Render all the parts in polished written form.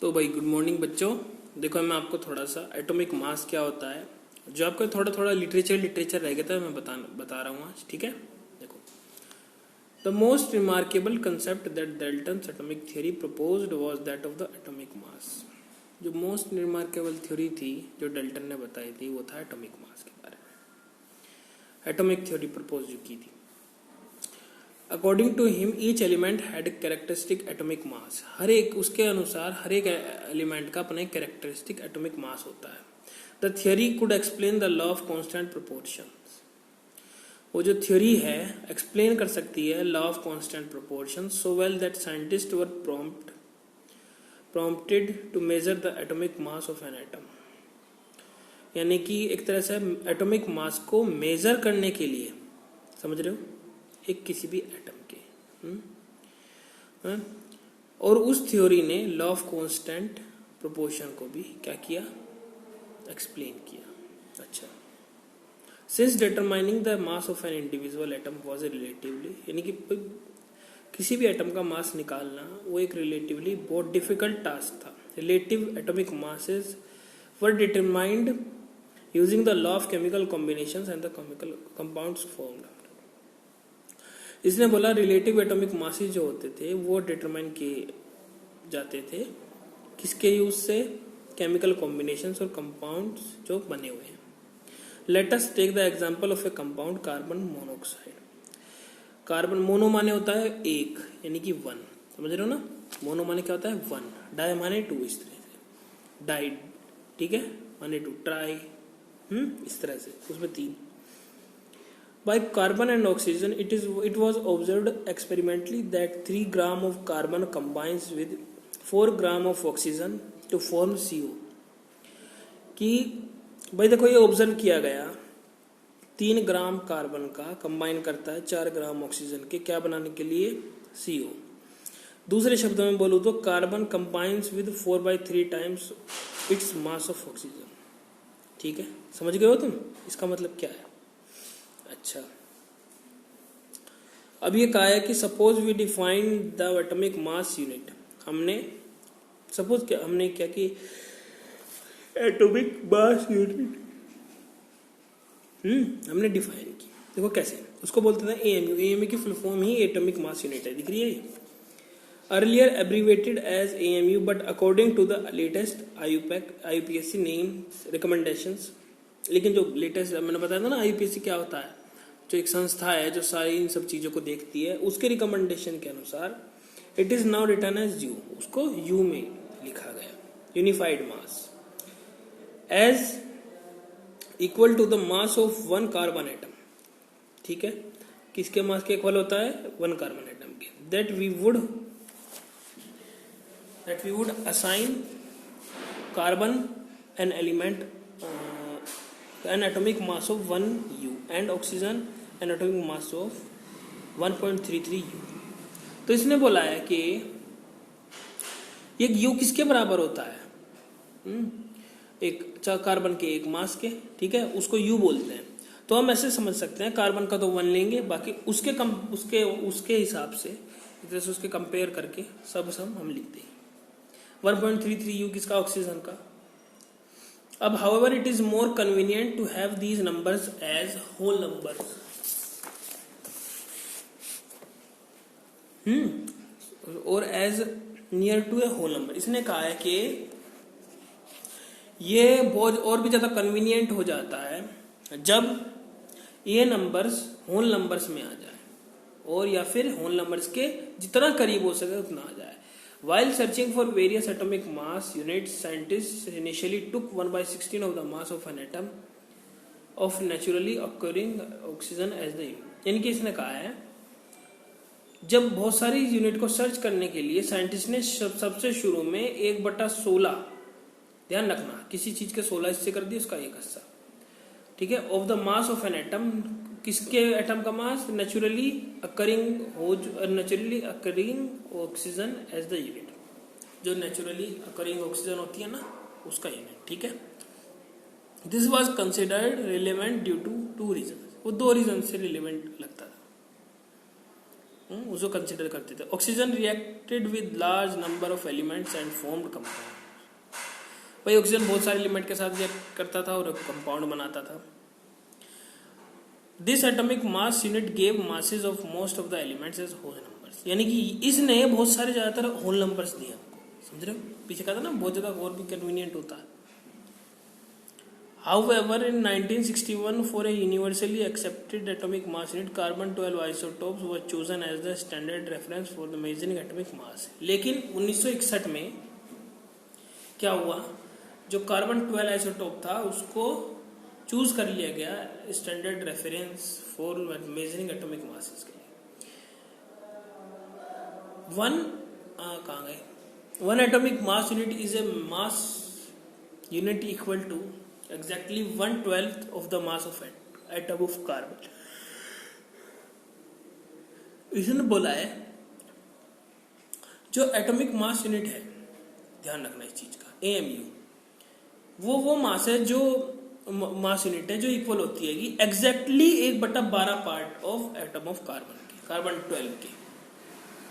तो भाई good morning बच्चों। देखो मैं आपको थोड़ा सा एटॉमिक मास क्या होता है, जो आपको थोड़ा थोड़ा लिटरेचर रह गया था, मैं बता रहा हूँ आज। ठीक है, देखो the most remarkable concept that Dalton's atomic theory proposed was that of the atomic मास। जो मोस्ट रिमार्केबल थ्योरी थी जो डाल्टन ने बताई थी वो था एटॉमिक मास के बारे में। एटॉमिक थ्योरी प्रपोज जो की थी, according to him each element had characteristic atomic mass. हर एक उसके अनुसार हर एक एलिमेंट का अपना एक कैरेक्टरिस्टिक एटॉमिक मास होता है। The theory could explain the law of constant proportion. वो जो थ्योरी है एक्सप्लेन कर सकती है law of constant proportion so well that scientist were prompted to measure the atomic mass of an atom. यानी कि एक तरह से एटॉमिक मास को मेजर करने के लिए, समझ रहे हो, एक किसी भी एटम के और उस थ्योरी ने लॉ ऑफ कांस्टेंट प्रोपोर्शन को भी क्या किया, एक्सप्लेन किया। अच्छा, since determining the mass of an individual atom was relatively, यानी कि किसी भी एटम का मास निकालना वो एक रिलेटिवली बहुत डिफिकल्ट टास्क था। Relative atomic masses were determined using the law of chemical combinations and the chemical compounds formed. इसने बोला रिलेटिव एटॉमिक मासेस जो होते थे वो डिटरमाइन किए जाते थे किसके यूज से, केमिकल कॉम्बिनेशंस और कंपाउंड्स जो बने हुए हैं। Let us take the example of a compound carbon monoxide. Carbon mono माने होता है एक, यानी कि वन, समझ रहे हो ना। मोनो माने क्या होता है वन, डाई माने टू, इस तरह से डाई, ठीक है, माने टू, ट्राई, इस तरह से, उसमें तीन। By carbon and oxygen, it was observed experimentally that 3 gram of carbon combines with 4 gram of oxygen to form CO। कि भाई देखो ये ऑब्जर्व किया गया, 3 ग्राम कार्बन का कंबाइन करता है 4 ग्राम ऑक्सीजन के, क्या बनाने के लिए, CO। दूसरे शब्दों में बोलूँ तो carbon combines with 4/3 times its mass of oxygen. ठीक है, समझ गए हो तुम इसका मतलब क्या है। अच्छा, अब ये कहा है कि suppose we define the atomic mass unit. हमने क्या कि एटॉमिक मास यूनिट हमने डिफाइन की। देखो कैसे, उसको बोलते थे एएमयू। एएमयू की फुल फॉर्म ही एटॉमिक मास यूनिट है, दिख रही है ये। Earlier abbreviated as AMU but according to the latest IUPSC name recommendations. लेकिन जो लेटेस्ट मैंने बताया था ना, आईयूपीएससी क्या होता है, जो एक संस्था है जो सारी इन सब चीजों को देखती है, उसके रिकमेंडेशन के अनुसार it is now written as U, उसको यू में लिखा गया, unified mass as equal to the mass of 1 carbon atom. ठीक है, किसके मास के इक्वल होता है, 1 कार्बन एटम के। That we would assign carbon an element an atomic mass of 1 U and oxygen an atomic mass of 1.33 U। तो इसने बोला है कि ये U किसके बराबर होता है, एक कार्बन के एक मास के, ठीक है, उसको U बोलते हैं। तो हम ऐसे समझ सकते हैं, कार्बन का तो 1 लेंगे, बाकी उसके हिसाब से जैसे उसके कंपेयर करके सब हम लिखते हैं। 1.33 U किसका, ऑक्सीजन का। अब however it is more convenient to have these numbers as whole numbers। और as near to a whole number। इसने कहा है कि ये बहुत और भी ज्यादा कन्वीनियंट हो जाता है जब ये नंबर्स होल नंबर्स में आ जाए, और या फिर होल नंबर्स के जितना करीब हो सके उतना आ जाए। While searching for various atomic mass units, scientists initially took 1/16 of the mass of an atom of naturally occurring oxygen as the unit। यानी कि इसने कहा है जब बहुत सारी यूनिट को सर्च करने के लिए साइंटिस्ट ने सबसे शुरू में 1/16, ध्यान रखना किसी चीज के 16 हिस्से कर दिए, उसका एक हिस्सा, ठीक है, of the mass of an atom. किसके एटम का mass, naturally occurring oxygen as the unit. जो नेचुरली अकरिंग ऑक्सीजन होती है ना, उसका यूनिट। ठीक है, this was considered relevant due to 2 reason. वो 2 रीजन से रिलेवेंट लगता था। उसको कंसिडर करते थे। Oxygen reacted with large number of elements and formed compound. भाई ऑक्सीजन बहुत सारे एलिमेंट के साथ रिएक्ट करता था और कंपाउंड बनाता था। This atomic mass unit gave masses of most of the elements as whole numbers, यानी कि इसने बहुत सारे ज्यादातर होल नंबर्स दिए आपको, समझ रहे हो? पीछे कहा था ना बहुत ज्यादा और भी कन्वीनियंट होता है। However, in 1961, for a universally accepted atomic mass unit, carbon-12 isotopes were chosen as the standard reference for the measuring atomic mass. लेकिन 1961 में क्या हुआ, जो कार्बन-12 आइसोटोप था उसको चूज कर लिया गया standard reference for measuring atomic masses के लिए। कहाँ गए? One atomic mass unit is a mass unit equal to exactly 1/12 of the mass of atom of carbon। इसने बोला है जो एटॉमिक मास यूनिट है, ध्यान रखना इस चीज का, AMU वो मास है जो मास यूनिट है जो इक्वल होती है कि exactly 1/12 part of atom of carbon के, कार्बन-12 के,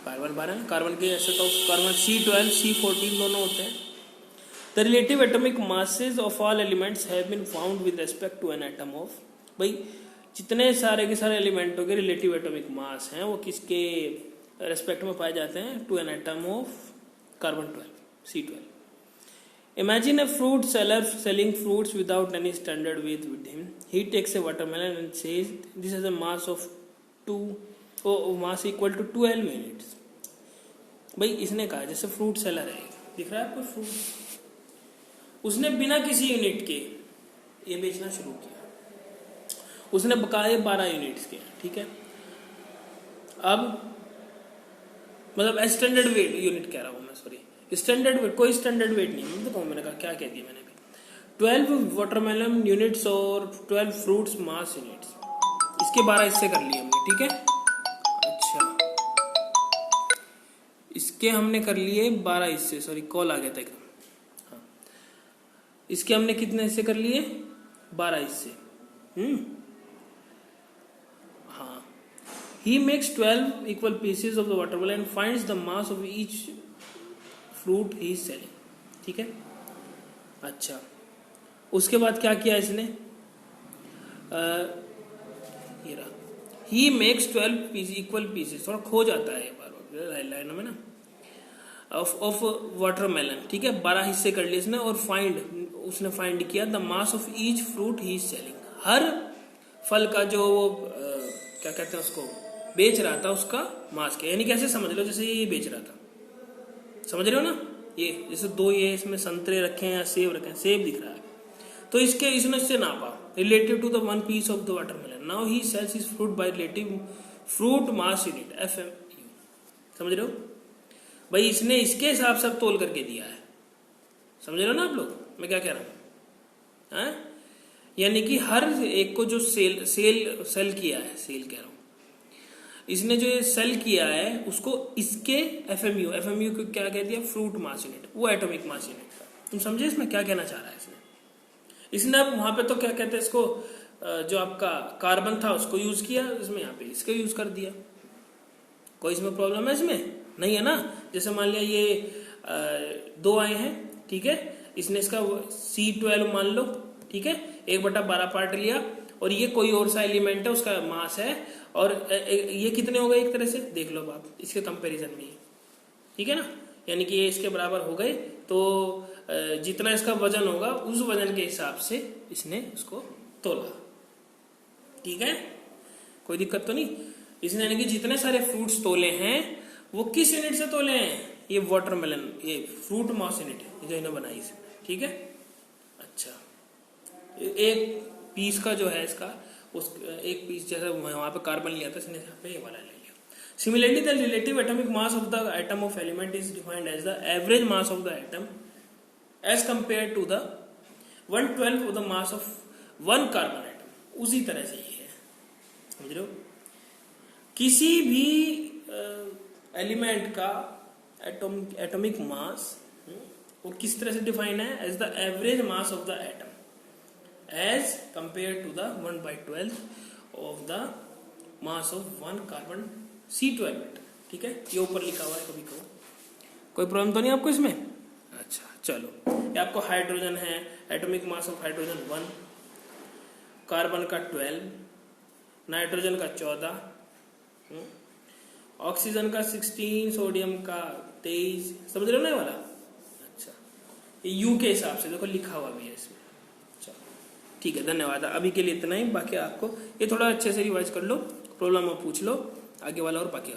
कार्बन-12 कार्बन के आइसोटोप कार्बन C12 C14 दोनों होते हैं। The relative atomic masses of all elements have been found with respect to an atom of, भाई जितने सारे के सारे एलिमेंटों के रिलेटिव एटॉमिक मास हैं वो किसके रेस्पेक्ट में पाए जाते हैं? Two an atom of carbon twelve C12। Imagine a fruit seller selling fruits without any standard weight with him. He takes a watermelon and says this has a mass of mass equal to 12 units। भाई इसने कहा, जैसे fruit seller है, दिख रहा है आपको fruit, उसने बिना किसी यूनिट के ये बेचना शुरू किया, उसने बकाए 12 यूनिट्स के, ठीक है। अब मतलब स्टैंडर्ड वेट यूनिट कह रहा हूं मैं, सॉरी स्टैंडर्ड वेट, कोई स्टैंडर्ड वेट नहीं, मैं तो कहूँ, मैंने कहा क्या कह दिया मैंने भी, 12 वाटरमेलन यूनिट्स और 12 फ्रूट्स मास यूनिट्स, इसके 12 हिस्से कर लिए हमने, ठीक है। अच्छा, इसके हमने कर लिए 12 हिस्से, सॉरी कॉल आ गया था एकदम, इसके हमने कितने हिस्से कर लिए? 12 हिस्से। हाँ, he makes 12 equal pieces of the watermelon and finds the mass of each fruit he is selling, ठीक है। अच्छा, उसके बाद क्या किया इसने? ये रहा, he makes 12 equal pieces, थोड़ा खो जाता है बार लाइन में ना, ऑफ वाटरमेलन, ठीक है। 12 हिस्से कर लिए इसने और उसने फाइंड किया the mass of each fruit he is selling, हर फल का जो वो क्या कहते हैं उसको बेच रहा था उसका मास के, यानी कैसे समझ लो, जैसे ये बेच रहा था, समझ रहे हो ना, ये जैसे दो ये इसमें संतरे रखे हैं या सेब रखे हैं, सेब दिख रहा है, तो इसने इससे नापा relative to the one piece of the watermelon, now he sells his fruit by relative fruit mass unit FMU, समझ रहे हो भाई, इसने इसके हिसाब से तोल करके दिया है, समझ रहे हो ना आप लोग मैं क्या कह रहा हूं, यानी कि हर एक को जो सेल किया है, सेल कह रहा हूं, इसने जो ये सेल किया है उसको इसके FMU को क्या कह दिया? फ्रूट मास यूनिट, वो एटॉमिक मास यूनिट था। तुम समझे इसमें क्या कहना चाह रहा है इसने अब वहां पे तो क्या कहते हैं इसको, जो आपका कार्बन था उसको यूज किया, इसमें यहाँ पे इसका यूज कर दिया, कोई इसमें प्रॉब्लम है इसमें नहीं है ना। जैसे मान लिया ये 2 आए हैं, ठीक है, इसने इसका C12 मान लो, ठीक है, 1/12 पार्ट लिया, और ये कोई और सा एलिमेंट है उसका मास है, और ये कितने हो गए एक तरह से देख लो आप इसके कंपैरिजन में, ठीक है ना, यानी कि ये इसके बराबर हो गए, तो जितना इसका वजन होगा उस वजन के हिसाब से इसने उसको तोला, ठीक है, कोई दिक्कत तो नहीं। इसने यानी कि जितने सारे फ्रूट्स तोले हैं वो किस यूनिट से तोले हैं? ये वाटरमेलन, ये फ्रूट मास यूनिट है जो इन्होंने बनाई इसमें, ठीक है। अच्छा, एक पीस का जो है इसका, उस एक पीस जैसा वहां पे कार्बन लिया था, इसने यहाँ पे ये वाला ले लिया। Similarly the relative atomic mass of the atom of element is defined as the average mass of the atom as compare to the 1/12 of the mass of one carbon atom. उसी तरह से ये है, समझ रहे हो, किसी भी एलिमेंट का एटॉमिक मास वो किस तरह से डिफाइन है? As the average mass of the atom as compare to the 1/12 of the mass of one carbon C12 बेटा, ठीक है, ये ऊपर लिखा हुआ है, कभी कहो। कोई प्रॉब्लम तो नहीं आपको इसमें? अच्छा चलो, ये आपको हाइड्रोजन है, atomic mass of hydrogen 1, carbon का 12, नाइट्रोजन का 14, ऑक्सीजन का 16, सोडियम का 23, समझ रहे हो ना वाला? अच्छा, ये यू के हिसाब से देखो लिखा हुआ भी है इसमें। चलो ठीक है, धन्यवाद। अभी के लिए इतना ही, बाकी आपको ये थोड़ा अच्छे से रिवाइज कर लो, प्रॉब्लम आप पूछ लो, आगे वाला और बाकी